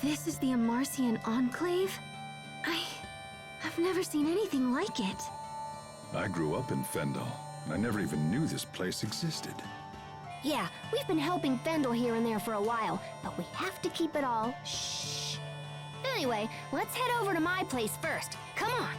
This is the Amarcian Enclave? I've never seen anything like it. I grew up in Fendel, and I never even knew this place existed. Yeah, we've been helping Fendel here and there for a while, but we have to keep it all shh. Anyway, let's head over to my place first. Come on.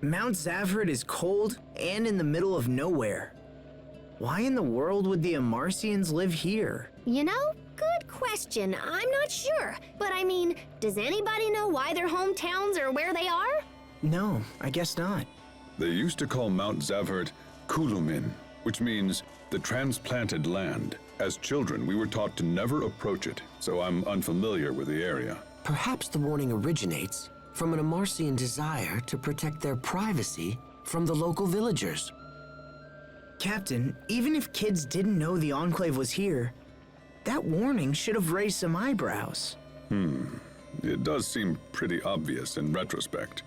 Mount Zavhert is cold and in the middle of nowhere. Why in the world would the Amarcians live here? You know, good question. I'm not sure. But I mean, does anybody know why their hometowns are where they are? No, I guess not. They used to call Mount Zavhert Kulumin, which means the transplanted land. As children, we were taught to never approach it, so I'm unfamiliar with the area. Perhaps the warning originates from an Amarcian desire to protect their privacy from the local villagers. Captain, even if kids didn't know the Enclave was here, that warning should have raised some eyebrows. It does seem pretty obvious in retrospect.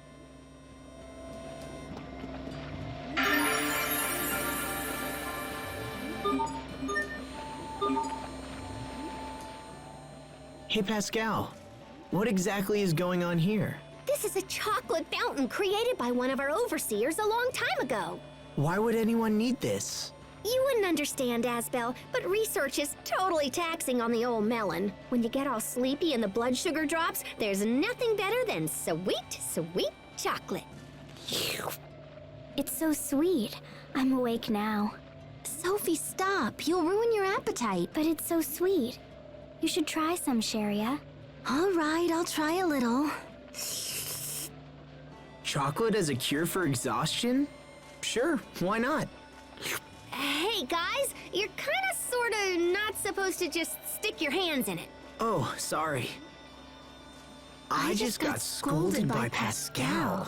Hey Pascal, what exactly is going on here? This is a chocolate fountain created by one of our overseers a long time ago. Why would anyone need this? You wouldn't understand, Asbel, but research is totally taxing on the old melon. When you get all sleepy and the blood sugar drops, there's nothing better than sweet, sweet chocolate. It's so sweet. I'm awake now. Sophie, stop. You'll ruin your appetite. But it's so sweet. You should try some, Sharia. All right, I'll try a little. Chocolate as a cure for exhaustion? Sure, why not? Hey, guys, you're kinda sorta not supposed to just stick your hands in it. Oh, sorry. I just got scolded by Pascal.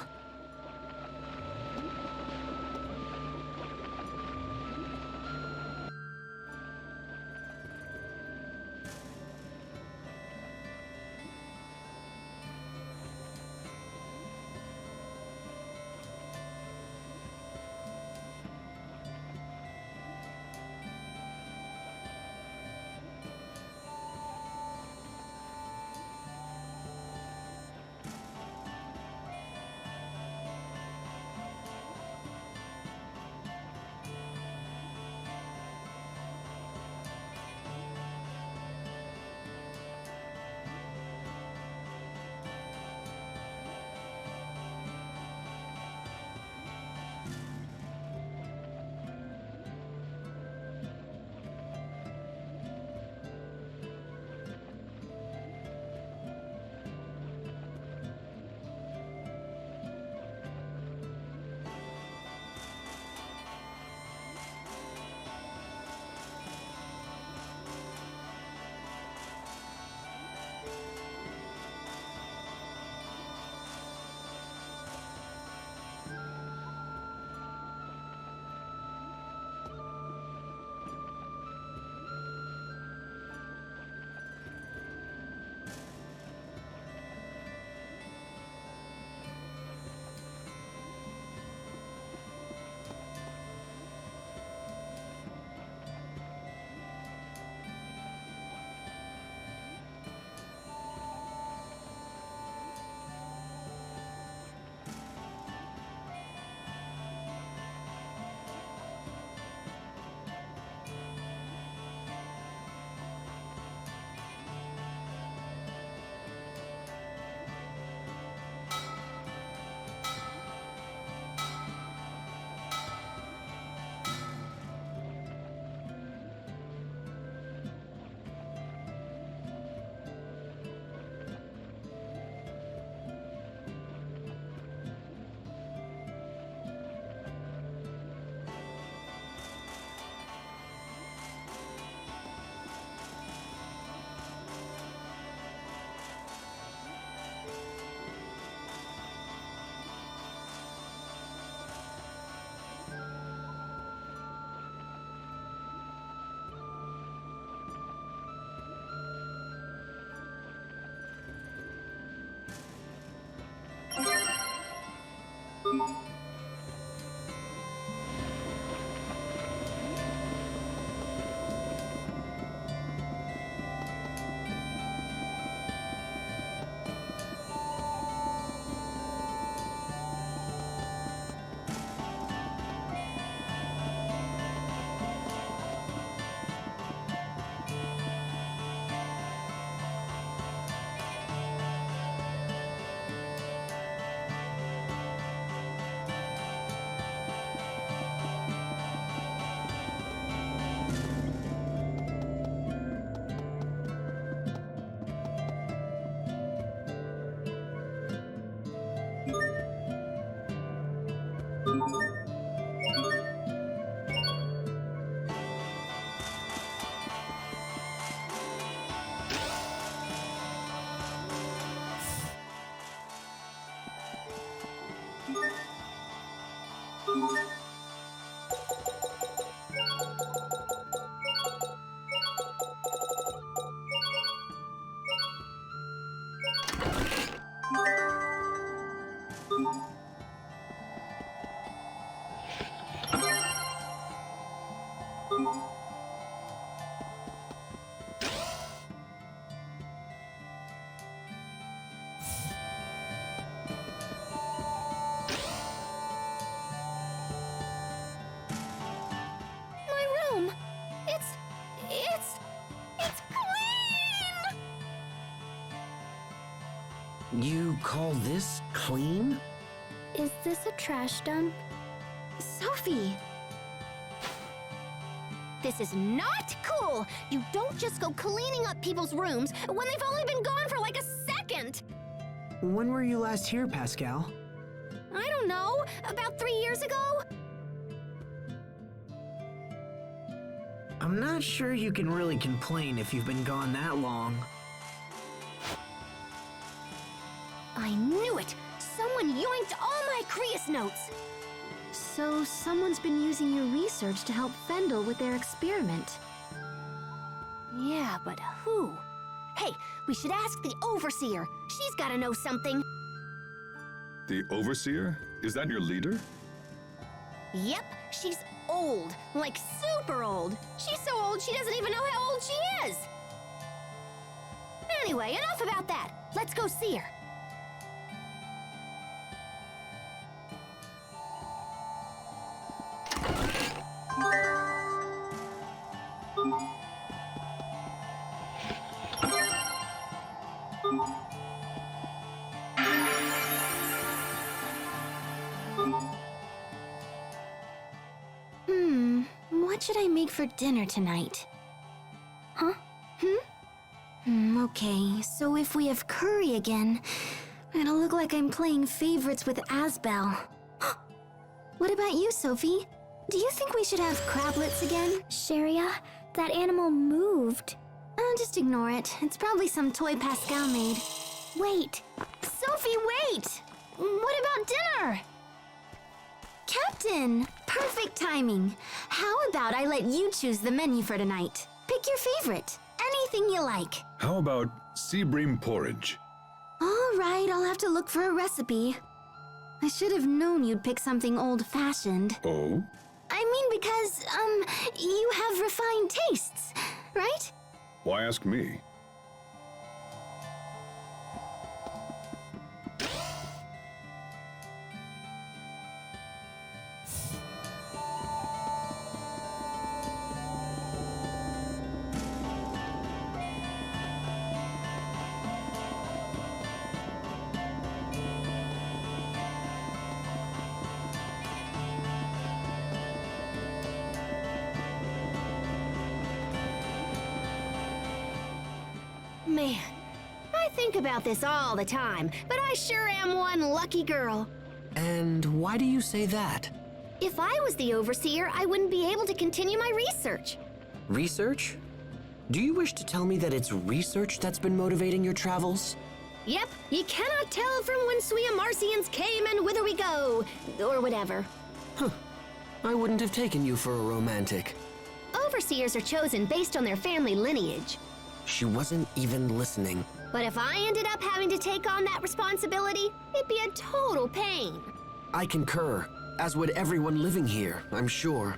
You call this clean? Is this a trash dump? Sophie! This is not cool! You don't just go cleaning up people's rooms when they've only been gone for like a second! When were you last here, Pascal? I don't know, about 3 years ago? I'm not sure you can really complain if you've been gone that long. I knew it! Someone yoinked all my Creus notes! So someone's been using your research to help Fendel with their experiment. Yeah, but who? Hey, we should ask the Overseer. She's gotta know something. The Overseer? Is that your leader? Yep, she's old. Like super old. She's so old she doesn't even know how old she is. Anyway, enough about that. Let's go see her. What should I make for dinner tonight? Huh? Okay, so if we have curry again, it'll look like I'm playing favorites with Asbel. What about you, Sophie? Do you think we should have crablets again? Sharia, that animal moved. Just ignore it. It's probably some toy Pascal made. Wait, Sophie, wait! What about dinner? Captain! Perfect timing. How about I let you choose the menu for tonight? Pick your favorite. Anything you like. How about sea bream porridge? All right, I'll have to look for a recipe. I should have known you'd pick something old-fashioned. Oh? I mean because, you have refined tastes, right? Why ask me? Man, I think about this all the time, but I sure am one lucky girl. And why do you say that? If I was the Overseer, I wouldn't be able to continue my research. Research? Do you wish to tell me that it's research that's been motivating your travels? Yep, you cannot tell from whence we Amarcians came and whither we go, or whatever. I wouldn't have taken you for a romantic. Overseers are chosen based on their family lineage. She wasn't even listening. But if I ended up having to take on that responsibility, it'd be a total pain. I concur, as would everyone living here, I'm sure.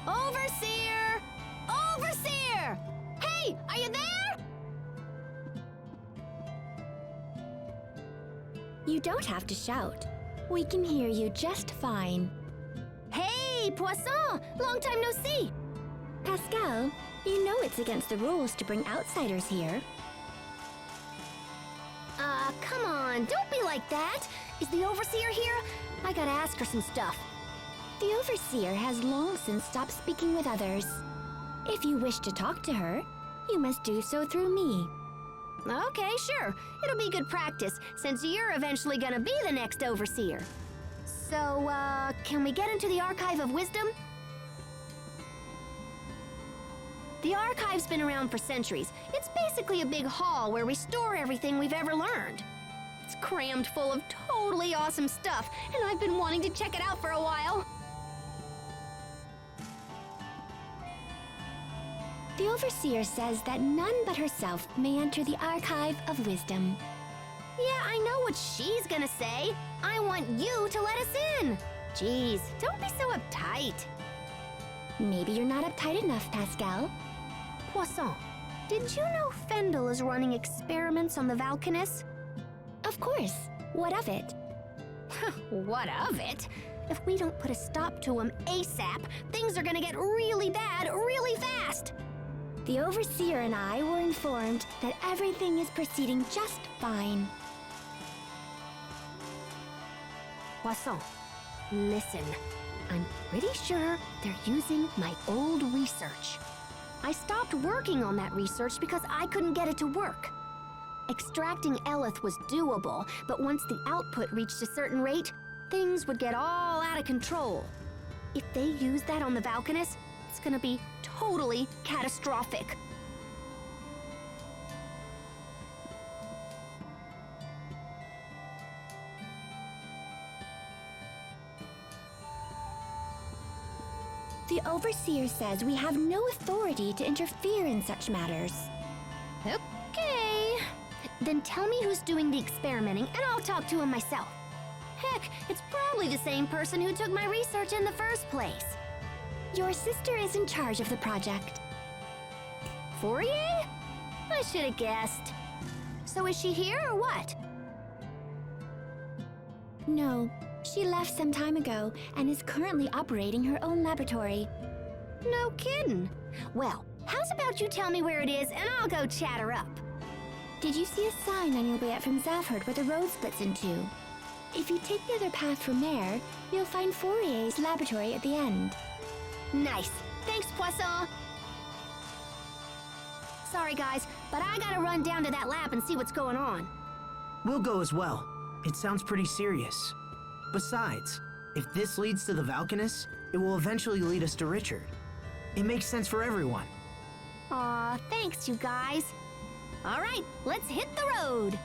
Overseer! Overseer! Hey, are you there? you don't have to shout. We can hear you just fine. Hey, Poisson! Long time no see! Pascal, you know it's against the rules to bring outsiders here. Come on, don't be like that! Is the Overseer here? I gotta ask her some stuff. The Overseer has long since stopped speaking with others. If you wish to talk to her, you must do so through me. Okay, sure. It'll be good practice, since you're eventually gonna be the next Overseer. So, can we get into the Archive of Wisdom? The Archive's been around for centuries. It's basically a big hall where we store everything we've ever learned. It's crammed full of totally awesome stuff, and I've been wanting to check it out for a while. The Overseer says that none but herself may enter the Archive of Wisdom. Yeah, I know what she's gonna say. I want you to let us in. Jeez, don't be so uptight. Maybe you're not uptight enough, Pascal. Poisson, did you know Fendel is running experiments on the Valkanus? Of course. What of it? What of it? If we don't put a stop to him ASAP, things are gonna get really bad really fast. The Overseer and I were informed that everything is proceeding just fine. Poisson, listen. I'm pretty sure they're using my old research. I stopped working on that research because I couldn't get it to work. Extracting Eleth was doable, but once the output reached a certain rate, things would get all out of control. If they use that on the Valkanus, it's gonna be totally catastrophic. The Overseer says we have no authority to interfere in such matters. Okay. Then tell me who's doing the experimenting and I'll talk to him myself. Heck, it's probably the same person who took my research in the first place. Your sister is in charge of the project. Fourier? I should have guessed. So is she here or what? No, she left some time ago and is currently operating her own laboratory. No kidding. Well, how's about you tell me where it is and I'll go chat her up. Did you see a sign on your way up from Zavhert where the road splits in two? If you take the other path from there, you'll find Fourier's laboratory at the end. Nice. Thanks, Poisson. Sorry, guys, but I gotta run down to that lab and see what's going on. We'll go as well. It sounds pretty serious. Besides, if this leads to the Valkanus, it will eventually lead us to Richard. It makes sense for everyone. Aw, thanks, you guys. All right, let's hit the road.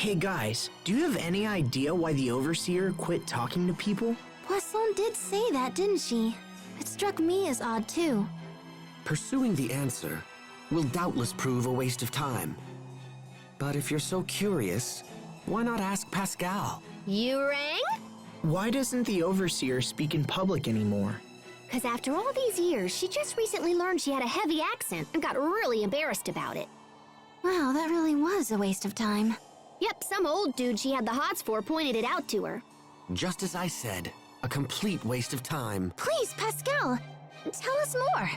Hey guys, do you have any idea why the Overseer quit talking to people? Poisson did say that, didn't she? It struck me as odd, too. Pursuing the answer will doubtless prove a waste of time. But if you're so curious, why not ask Pascal? You rang? Why doesn't the Overseer speak in public anymore? Because after all these years, she just recently learned she had a heavy accent and got really embarrassed about it. Wow, that really was a waste of time. Yep, some old dude she had the hots for pointed it out to her. Just as I said, a complete waste of time. Please, Pascal, tell us more.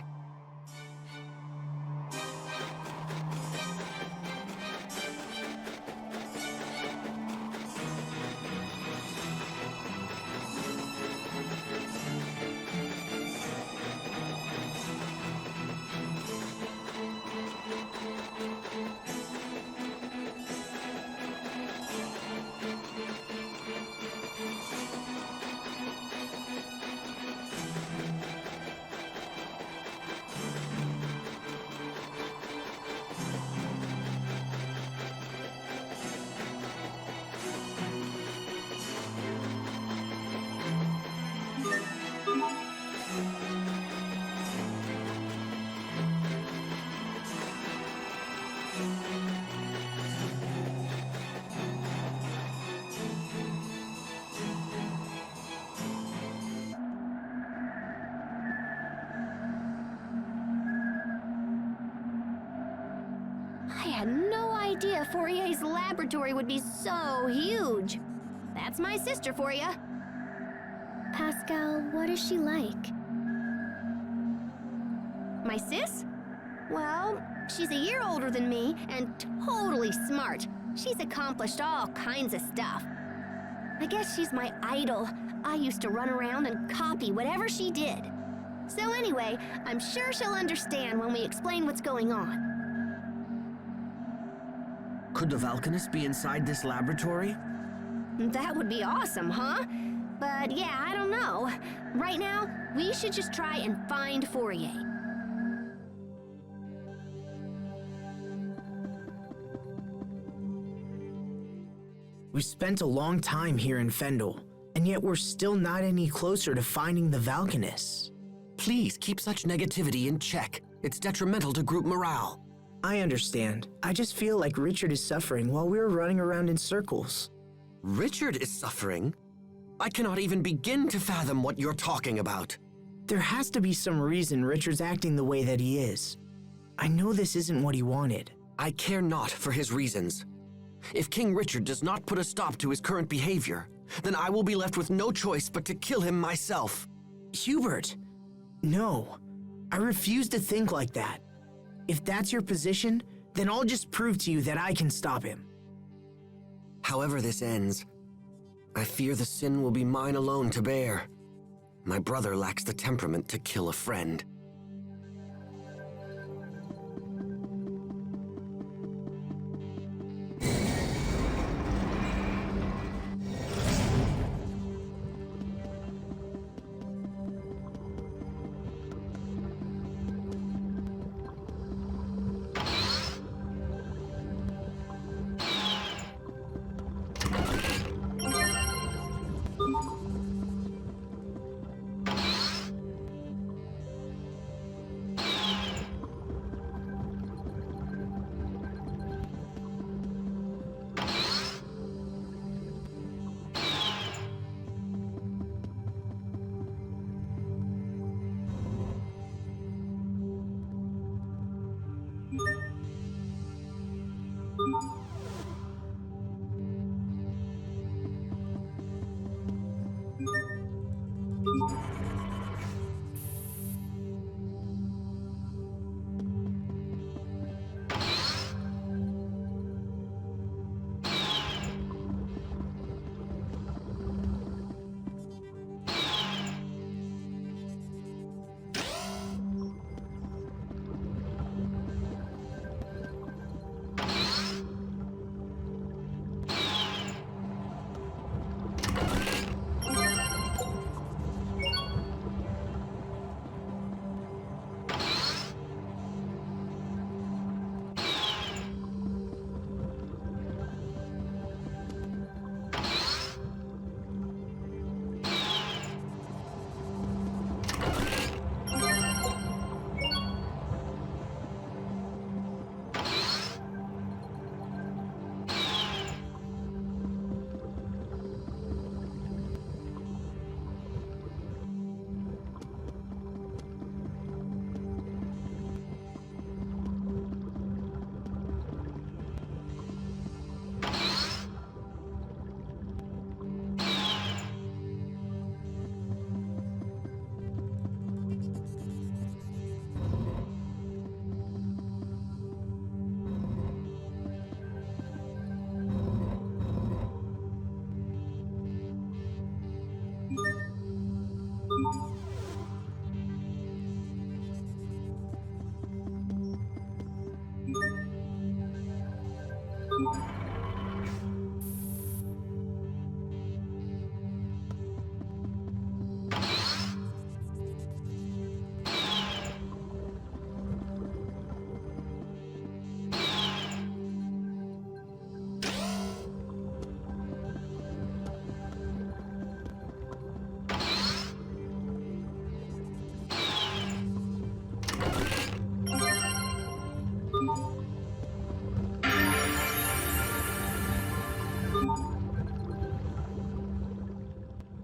I had no idea Fourier's laboratory would be so huge. That's my sister for you. Pascal, what is she like? My sis? Well, she's a year older than me and totally smart. She's accomplished all kinds of stuff. I guess she's my idol. I used to run around and copy whatever she did. So anyway, I'm sure she'll understand when we explain what's going on. Could the Valkanist be inside this laboratory? That would be awesome, huh? But yeah, I don't know. Right now, we should just try and find Fourier. We've spent a long time here in Fendel, and yet we're still not any closer to finding the Valkanists. Please keep such negativity in check. It's detrimental to group morale. I understand. I just feel like Richard is suffering while we're running around in circles. Richard is suffering? I cannot even begin to fathom what you're talking about. There has to be some reason Richard's acting the way that he is. I know this isn't what he wanted. I care not for his reasons. If King Richard does not put a stop to his current behavior, then I will be left with no choice but to kill him myself. Hubert! No. I refuse to think like that. If that's your position, then I'll just prove to you that I can stop him. However this ends, I fear the sin will be mine alone to bear. My brother lacks the temperament to kill a friend.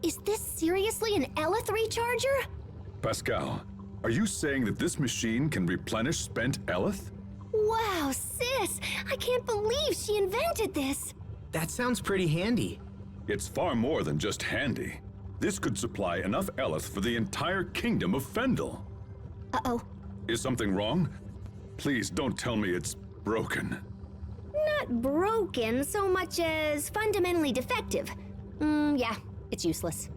Is this seriously an Elith recharger? Pascal, are you saying that this machine can replenish spent Elith? Wow, sis! I can't believe she invented this! That sounds pretty handy. It's far more than just handy. This could supply enough Elith for the entire kingdom of Fendel. Uh-oh. Is something wrong? Please don't tell me it's broken. Not broken so much as fundamentally defective. Yeah, it's useless.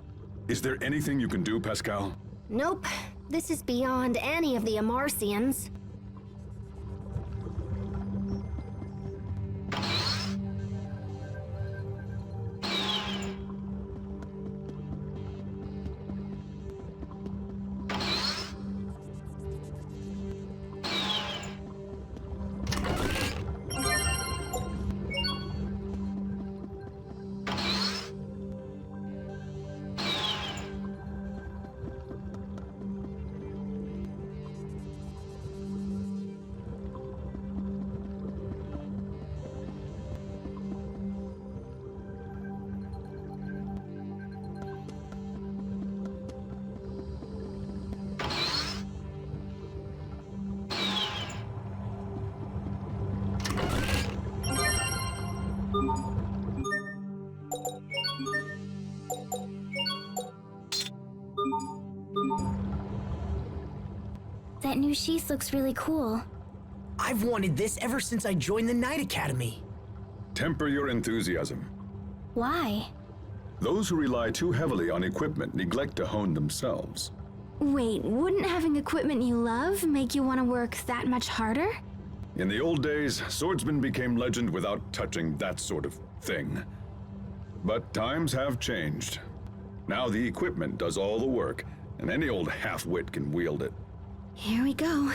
Is there anything you can do, Pascal? Nope. This is beyond any of the Amarcians. That new sheath looks really cool. I've wanted this ever since I joined the Knight Academy. Temper your enthusiasm. Why? Those who rely too heavily on equipment neglect to hone themselves. Wait, wouldn't having equipment you love make you want to work that much harder? In the old days, swordsmen became legend without touching that sort of thing. But times have changed. Now the equipment does all the work, and any old half-wit can wield it. Here we go.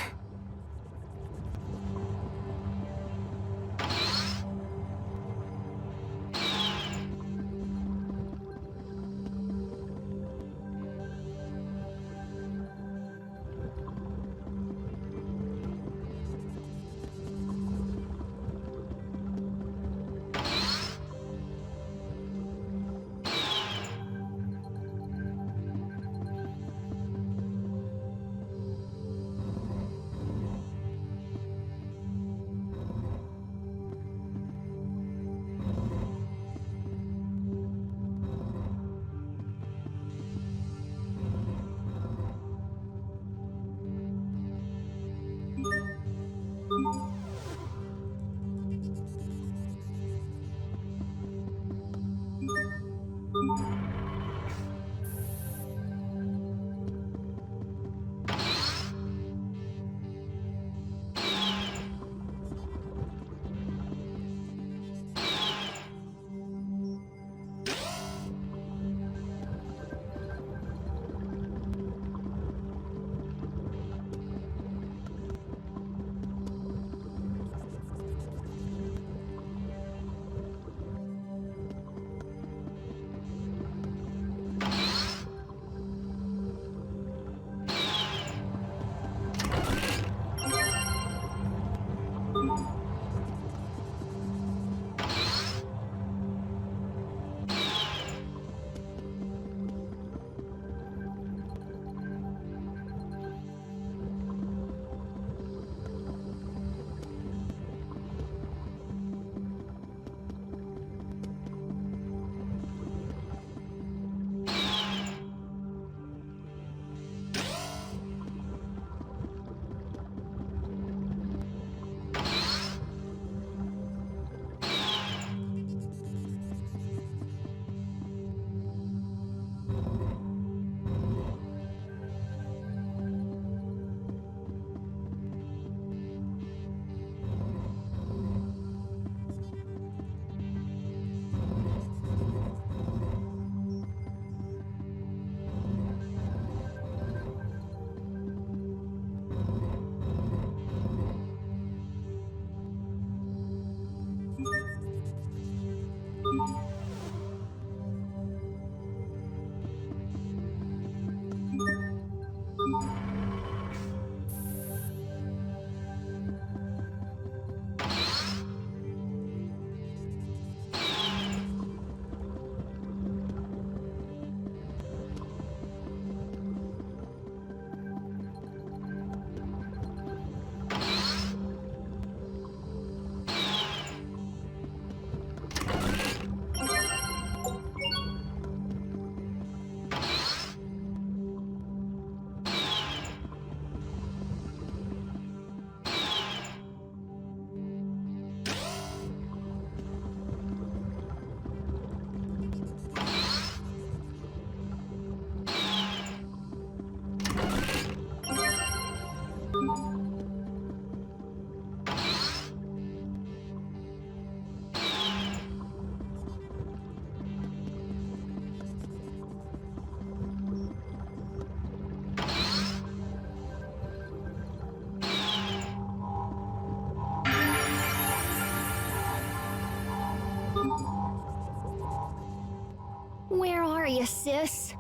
you, sis?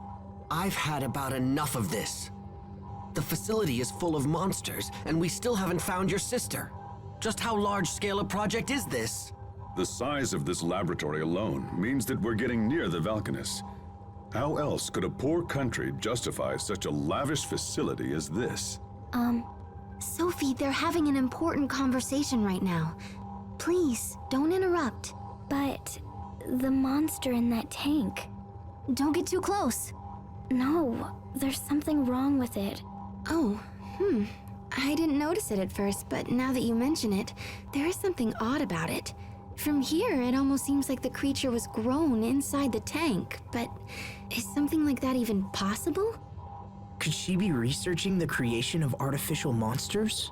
I've had about enough of this. The facility is full of monsters, and we still haven't found your sister. Just how large-scale a project is this? The size of this laboratory alone means that we're getting near the Valkanus. How else could a poor country justify such a lavish facility as this? Sophie, they're having an important conversation right now. Please, don't interrupt. But the monster in that tank. Don't get too close. No, there's something wrong with it. Oh, I didn't notice it at first, but now that you mention it, there is something odd about it. From here, it almost seems like the creature was grown inside the tank, but is something like that even possible? Could she be researching the creation of artificial monsters?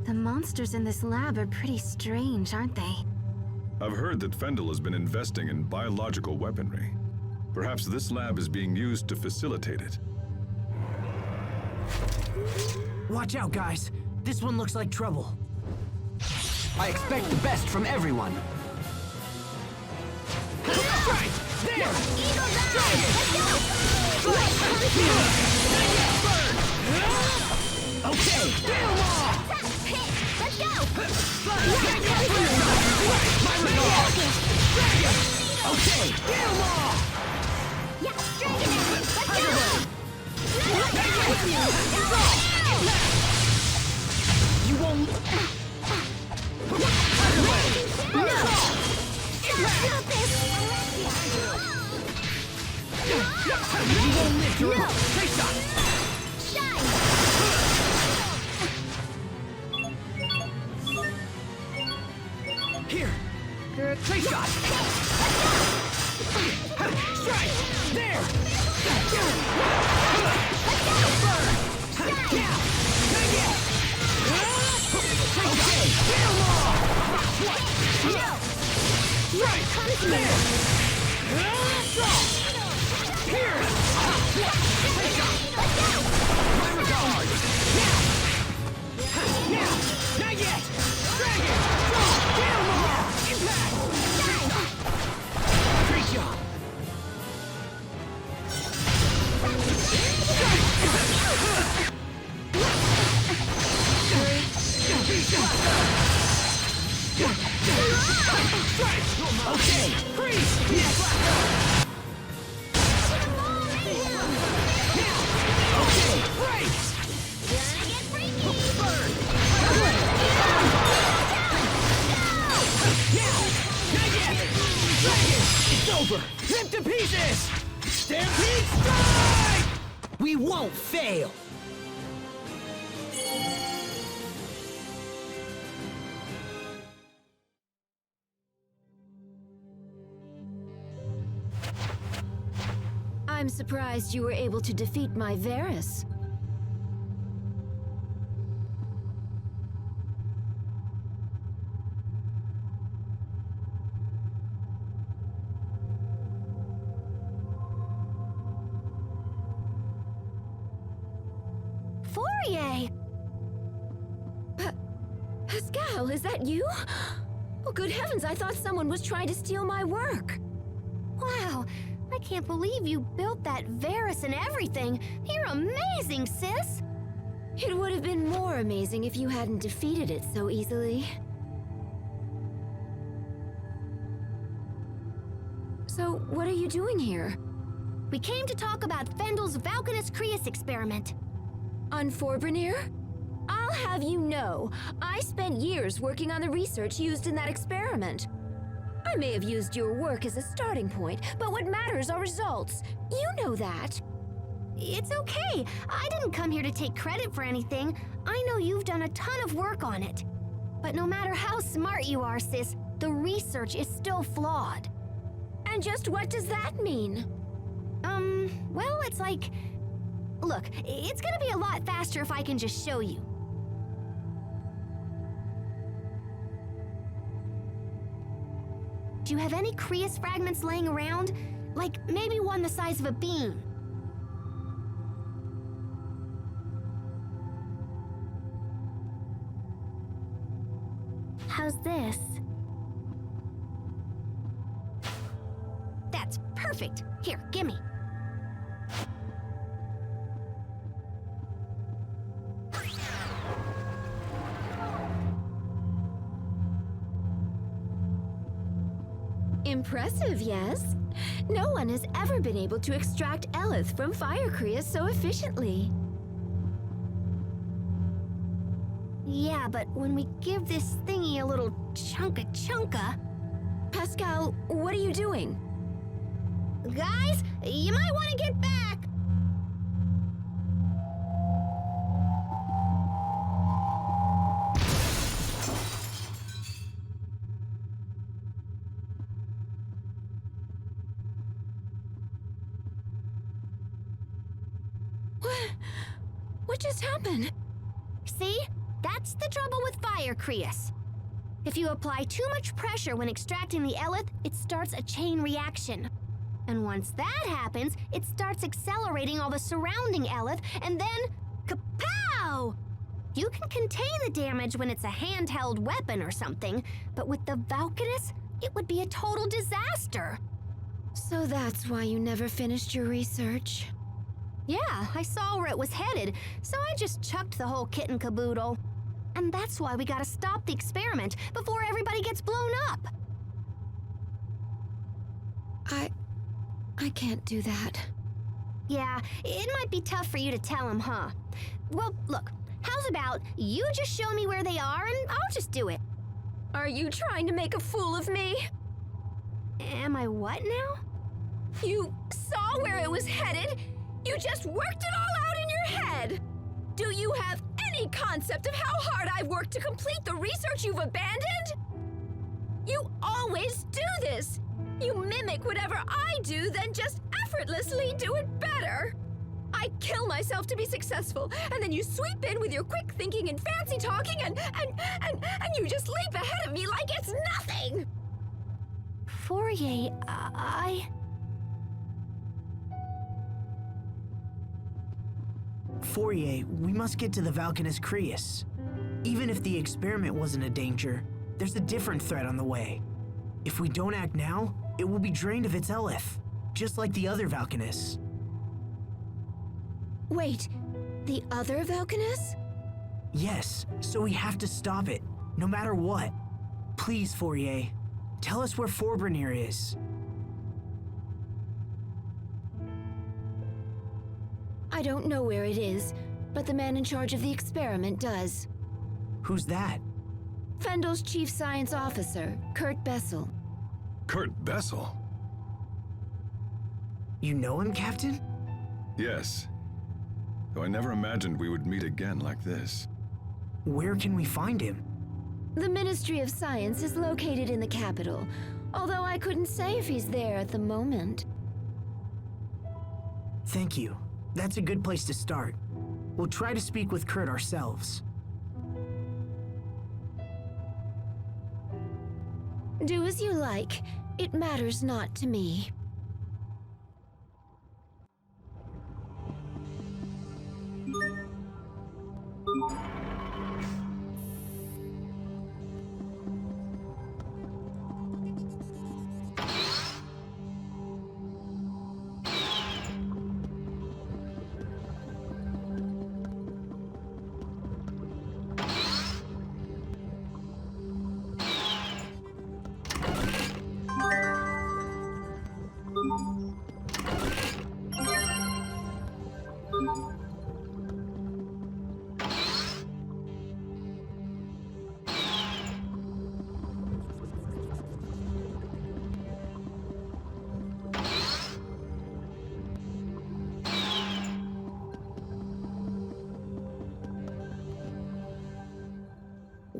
The monsters in this lab are pretty strange, aren't they? I've heard that Fendel has been investing in biological weaponry. Perhaps this lab is being used to facilitate it. Watch out, guys. This one looks like trouble. I expect the best from everyone. Right! There! Eagle's eye! Let's go! Okay, get 'em all! Let's go! My regard! Dragon! Okay, get 'em all! Yeah, Dragon! Let's go! You won't... Stop this! You won't live to it! Take shot! Shine! Here! Take shot! Strike! There! Burn! Down! Take it! Okay! Get 'em all! No! Right! There! Here! Take shot! My regard! Now! Now! Not yet! Dragon! Get 'em all! Impact! Great job! Okay! Freeze! Yes! Okay! Break! Gonna get freaky! Burn! Now! Not yet! Dragon! It's over! Rip to pieces! Stampede strike! We won't fail! I'm surprised you were able to defeat my Varus. Fourier! Pascal, is that you? Oh, good heavens, I thought someone was trying to steal my work. Wow, I can't believe you built that Varus and everything. You're amazing, sis! It would have been more amazing if you hadn't defeated it so easily. So, what are you doing here? We came to talk about Fendel's Valkanus Creus experiment. On Forbrenir? I'll have you know, I spent years working on the research used in that experiment. I may have used your work as a starting point, but what matters are results. You know that. It's okay. I didn't come here to take credit for anything. I know you've done a ton of work on it. But no matter how smart you are, sis, the research is still flawed. And just what does that mean? Well, it's like... Look, it's gonna be a lot faster if I can just show you. Do you have any Creus fragments laying around? Like, maybe one the size of a bean? How's this? That's perfect. Here, gimme. Impressive, yes? No one has ever been able to extract Eleth from fire Creus so efficiently. Yeah, but when we give this thingy a little chunka... Pascal, what are you doing? Guys, you might want to get back! What just happened? See? That's the trouble with fire Creus. If you apply too much pressure when extracting the Eleth, it starts a chain reaction. And once that happens, it starts accelerating all the surrounding Eleth, and then... kapow! You can contain the damage when it's a handheld weapon or something, but with the Valkanus, it would be a total disaster. So that's why you never finished your research? Yeah, I saw where it was headed, so I just chucked the whole kit and caboodle. And that's why we gotta stop the experiment before everybody gets blown up. I can't do that. Yeah, it might be tough for you to tell him, huh? Well, look, how's about you just show me where they are and I'll just do it. Are you trying to make a fool of me? Am I what now? You saw where it was headed? You just worked it all out in your head! Do you have any concept of how hard I've worked to complete the research you've abandoned? You always do this! You mimic whatever I do, then just effortlessly do it better! I kill myself to be successful, and then you sweep in with your quick thinking and fancy talking, and you just leap ahead of me like it's nothing! Fourier, Fourier, we must get to the Valkanus Creus. Even if the experiment wasn't a danger, there's a different threat on the way. If we don't act now, it will be drained of its Eleth, just like the other Valkanus. Wait, the other Valkanus? Yes, so we have to stop it, no matter what. Please, Fourier, tell us where Forbrenir is. I don't know where it is, but the man in charge of the experiment does. Who's that? Fendel's chief science officer, Kurt Bessel. Kurt Bessel? You know him, Captain? Yes. Though I never imagined we would meet again like this. Where can we find him? The Ministry of Science is located in the capital, although I couldn't say if he's there at the moment. Thank you. That's a good place to start. We'll try to speak with Kurt ourselves. Do as you like. It matters not to me.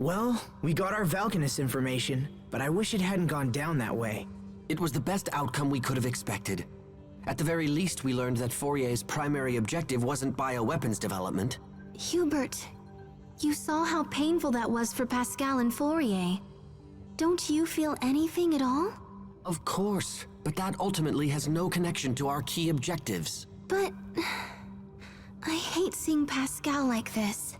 Well, we got our Valkanus information, but I wish it hadn't gone down that way. It was the best outcome we could have expected. At the very least, we learned that Fourier's primary objective wasn't bioweapons development. Hubert, you saw how painful that was for Pascal and Fourier. Don't you feel anything at all? Of course, but that ultimately has no connection to our key objectives. But I hate seeing Pascal like this.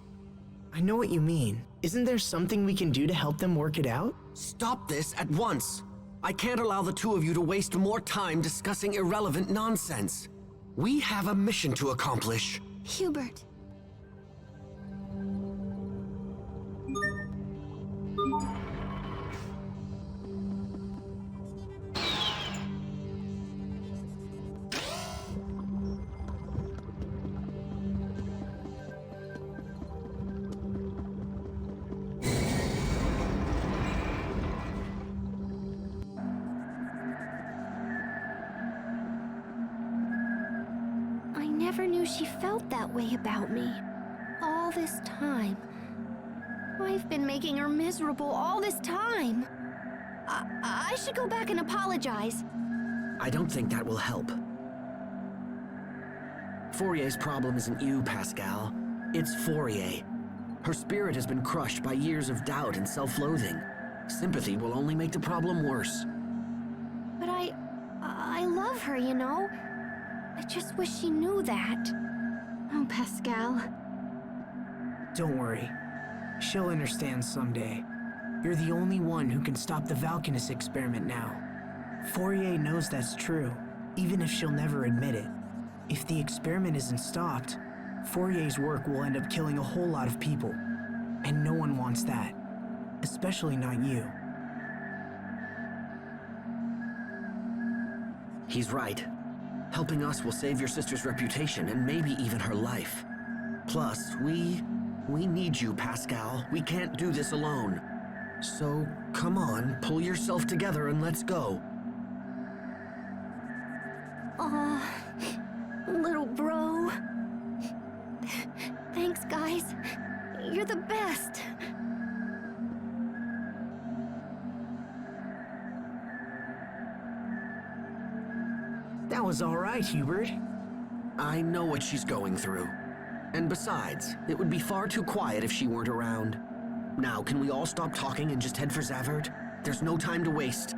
I know what you mean. Isn't there something we can do to help them work it out? Stop this at once! I can't allow the two of you to waste more time discussing irrelevant nonsense. We have a mission to accomplish. Hubert. I never knew she felt that way about me. All this time. I've been making her miserable all this time. I should go back and apologize. I don't think that will help. Fourier's problem isn't you, Pascal. It's Fourier. Her spirit has been crushed by years of doubt and self-loathing. Sympathy will only make the problem worse. But I love her, you know? I just wish she knew that. Oh, Pascal. Don't worry. She'll understand someday. You're the only one who can stop the Valkanus experiment now. Fourier knows that's true, even if she'll never admit it. If the experiment isn't stopped, Fourier's work will end up killing a whole lot of people. And no one wants that. Especially not you. He's right. Helping us will save your sister's reputation and maybe even her life. Plus, we need you, Pascal. We can't do this alone. So, come on, pull yourself together and let's go. Aw, little bro. Thanks, guys. You're the best. That was all right, Hubert. I know what she's going through. And besides, it would be far too quiet if she weren't around. Now, can we all stop talking and just head for Zavhert? There's no time to waste.